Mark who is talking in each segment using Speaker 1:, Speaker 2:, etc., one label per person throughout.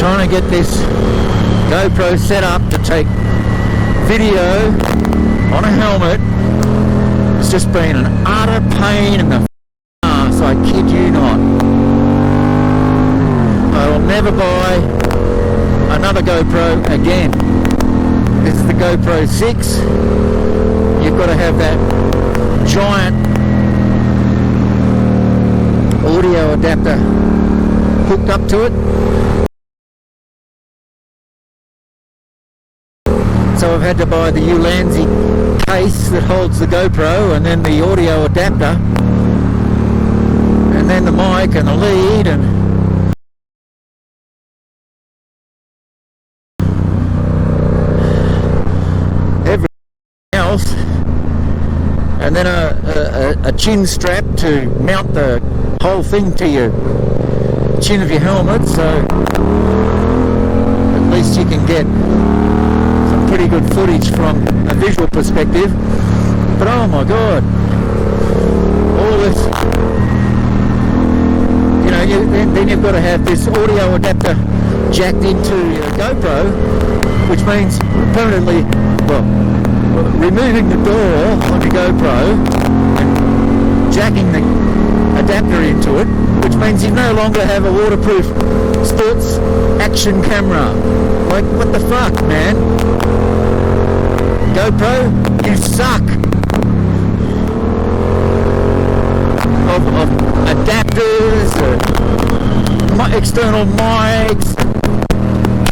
Speaker 1: trying to get this GoPro set up to take video on a helmet has just been an utter pain in the ass, I kid you not. I will never buy another GoPro again. This is the GoPro 6. You've got to have that giant audio adapter hooked up to it. So I've had to buy the Ulanzi case that holds the GoPro, and then the audio adapter, and then the mic and the lead and everything else, and then a chin strap to mount the whole thing to your chin of your helmet, so at least you can get some pretty good footage from a visual perspective. But oh my god, all this, you know, then you've got to have this audio adapter jacked into your GoPro, which means permanently, well, removing the door on your GoPro and jacking the adapter into it, which means you no longer have a waterproof sports action camera. Like, what the fuck, man? GoPro, you suck. Of adapters, external mics,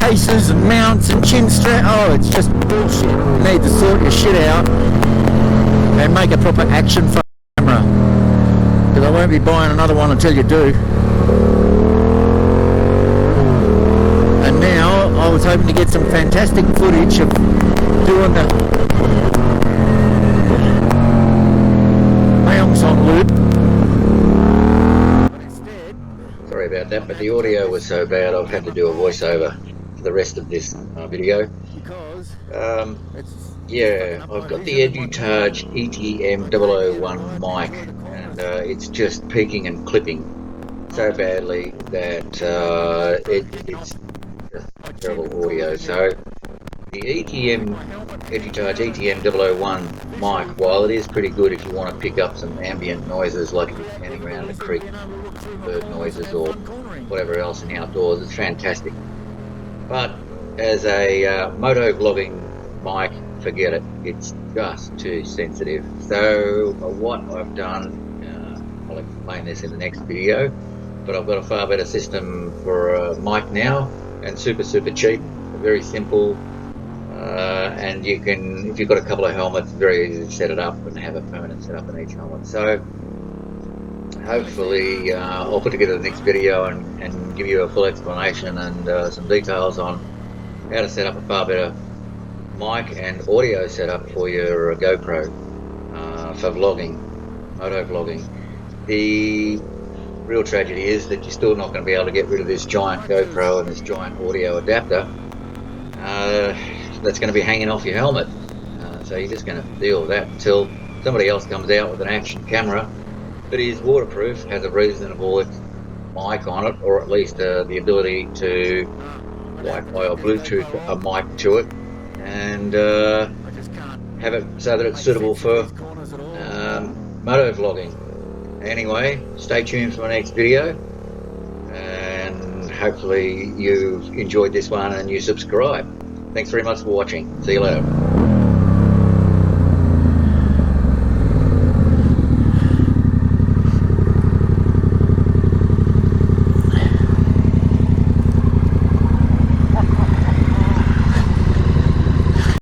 Speaker 1: cases and mounts and chin strap. Oh, it's just bullshit. You need to sort your shit out and make a proper action camera. Because I won't be buying another one until you do. And now I was hoping to get some fantastic footage of doing the Mayongs on loop. But instead, sorry about that, but the audio was so bad I've had to do a voiceover for the rest of this video. Because yeah, I've got the Edutage ETM 001 mic, and it's just peaking and clipping so badly that it's just terrible audio. So the Edutage ETM 001 mic, while it is pretty good if you want to pick up some ambient noises, like if you're standing around a creek, bird noises or whatever else in the outdoors, it's fantastic. But as a moto vlogging mic, forget it. It's just too sensitive. So what I've done, I'll explain this in the next video, but I've got a far better system for a mic now, and super cheap, very simple, and you can, if you've got a couple of helmets, very easy to set it up and have a permanent setup in each helmet. So hopefully I'll put together the next video and give you a full explanation and some details on how to set up a far better mic and audio setup for your GoPro for vlogging, moto vlogging. The real tragedy is that you're still not going to be able to get rid of this giant GoPro and this giant audio adapter that's going to be hanging off your helmet. So you're just going to deal with that until somebody else comes out with an action camera that is waterproof, has a reasonable mic on it, or at least the ability to Wi-Fi or Bluetooth a mic to it, and have it so that it's suitable for moto vlogging. Anyway, stay tuned for my next video, and hopefully you've enjoyed this one and you subscribe. Thanks very much for watching. See you later.